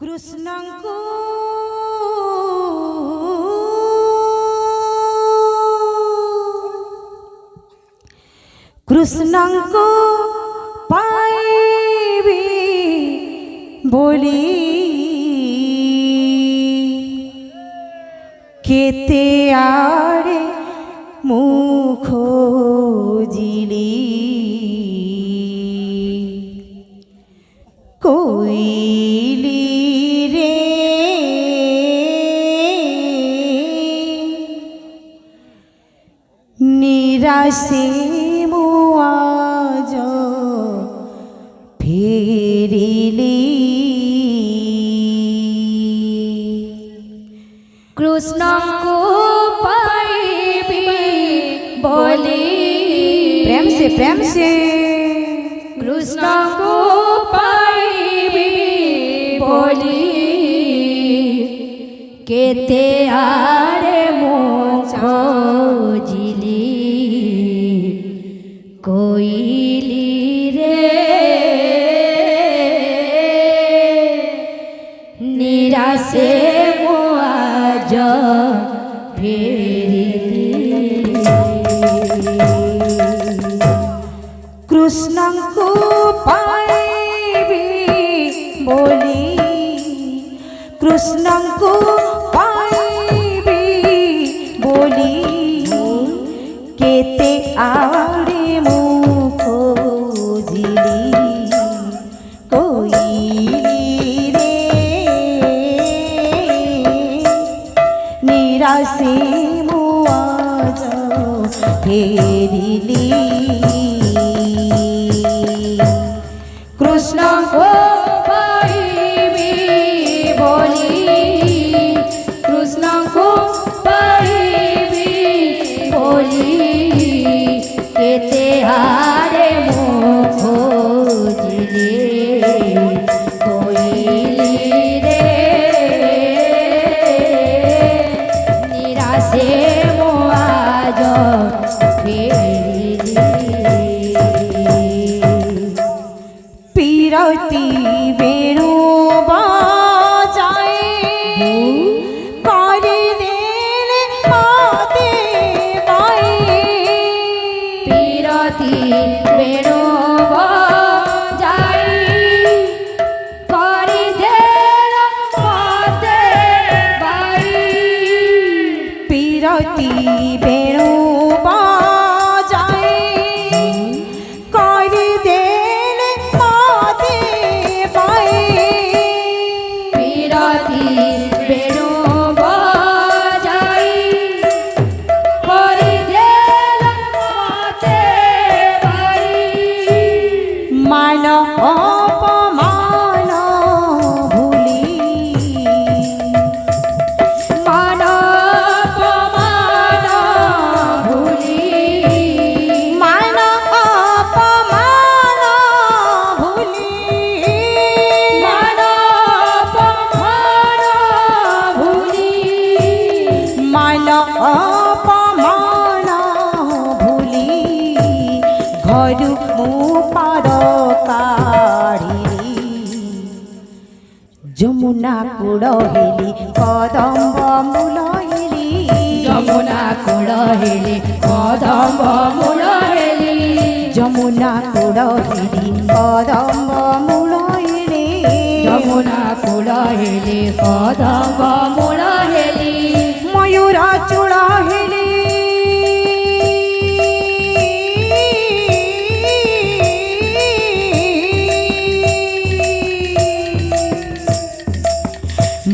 कृष्णଙ୍କୁ कृष्णଙ୍କୁ पाइबी बोली केते आड़े मुख खोजिली कोइली रे निराशे मो आज फेरिली कृष्ण को पाइबी बोली प्रेम से कृष्ण को पाइबी बोली केते आड़े मुख खोजिली कोइली रे निराशे मो आज फेरिली कृष्णଙ୍କୁ पाइबी बोली कृष्णଙ୍କୁ पाइबी बोली केते आड़े मुख खोजिली कोइली रे निराशे मो आज फेरिली कृष्ण को पाइबी बोली कृष्ण को पाइबी बोली केते हारे मुख खोजिली कोइली रे निराशे मो आज फेरिली पीरती वेणु बाजाए करी देले माते बाई पीरती वेणु बाजाई करी देले माते बाई पीरती वेणु बाजाए करी देले माते बाई पीरती वेणु बाजाई करी देले माते बाई मान अपमान भूली मान अपमान भूली मान अपमान भूली मान अपमान भूली मान अपमान भूली घरु मु पार काढ़ी যমুনা কুড়হিলি কদম্ব মূলহিলি যমুনা কুড়হিলি কদম্ব মূলহিলি যমুনা কুড়হিলি কদম্ব মূলহিলি যমুনা কুড়হিলি কদম্ব মূলহিলি ময়ূর চূড়হিলি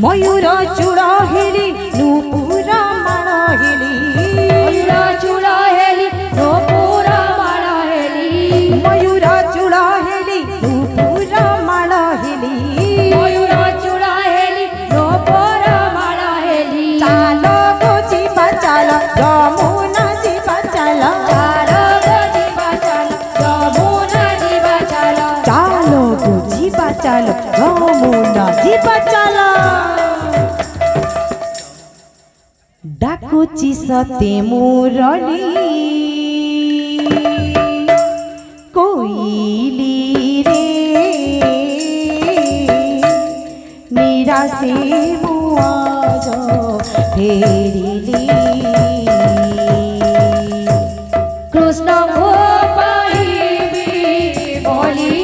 ময়ূর চূড়হিলি নূপুর মাড়হিলি ময়ূর চূড়হিলি নূপুর মাড়হিলি ময়ূর চূড়হিলি নূপুর মাড়হিলি ময়ূর চূড়হিলি নূপুর মাড়হিলি চাল বুঝিবা চাল যমুনা ଯିବା চাল চাল ଯିବା ଚାଲ ଯମୁନା ଯିବା ଚାଲ চাল বুঝিবা চাল যমুনা ଯିବା চাল ডাকুচি সতে মুরলি কোইলি রে निराशे मु आज फेरिली कृष्ण को पाइबी बोली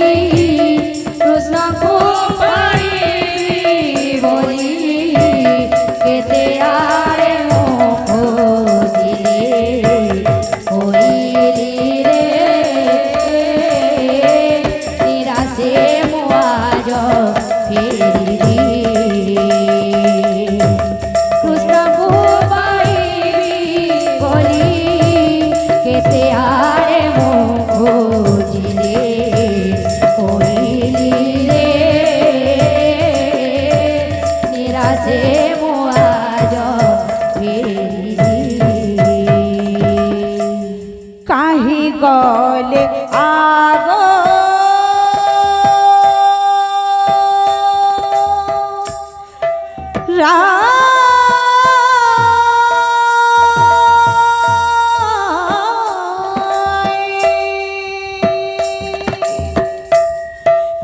कृष्ण को पाइबी बोली केते आरे मो खोजिले होइली रे निराशे मो आज फेरिली कृष्ण को पाइबी बोली केते आरे मो खोजिले होइली रे निराशे मो आज फेरिली काहे गले आगो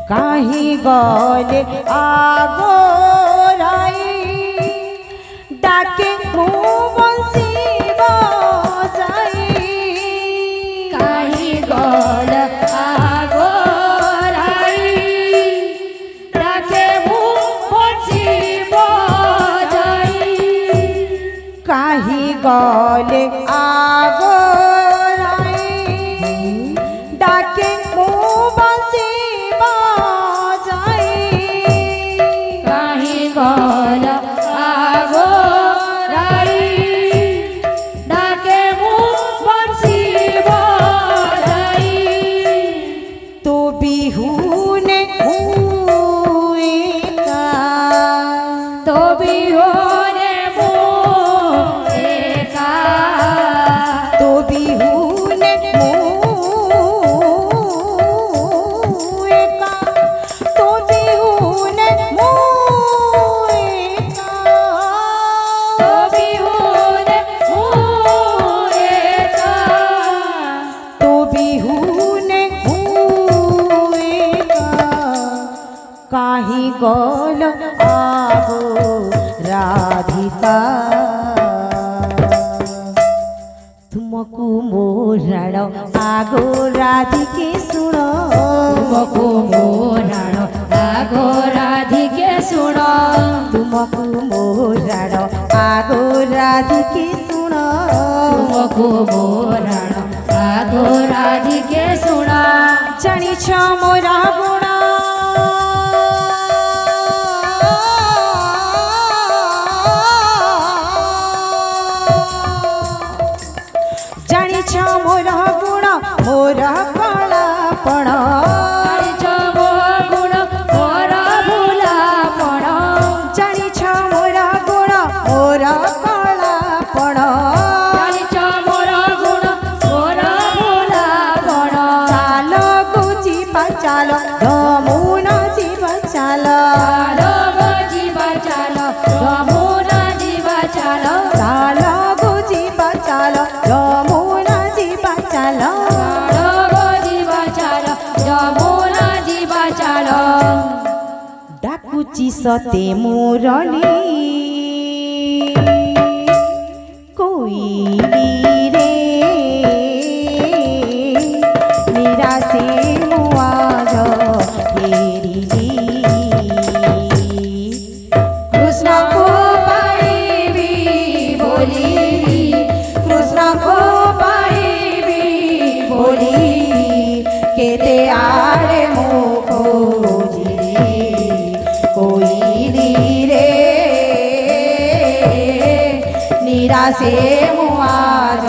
काहे गले आगो डाके मु बंसी बजाई काहे गल आगोराई डाके मु बंसी बजाई काहे गले आगो डाके मु बंसी बजाई काहे गल आगोराई डाके मु बंसी बजाई तो बिहुने हुए का तो भी होने मो एका तो बिहुने मुए का तो बिहुने मुए का तो भी होने मो एका तो बिहुने हुए का काहे गल आगो राधिका तुमको मोराड़ आगो राधिके सुण तुमको मोराड़ आगो राधिके सुण तुमको मोराड़ आगो राधिके सुण तुमको मोराड़ आगो राधिके सुण जानिछ मोरा गुण जानिछ मोरा गुण मोरा कलापण जानिछ मो गुण मोरा भुलापण जानिछ मोरा गुण मोरा कलापण जानिछ मोरा गुण मोरा भुलापण चाल गुची चाल यमुना जीवा चाल चालो गो जीवा चालो यमुना जीवा चालो चाल गुची चाल यमुना जीवा चाल चालो गो जीवा चालो यमुना जीवा चालो डाकुची सते मुरली कोइली रे निराशे मु आज फेरिली कृष्ण को पाइबी बोली कृष्ण को पाइबी बोली केते आड़े मो खोजिली कोइली रे निराशे मु आज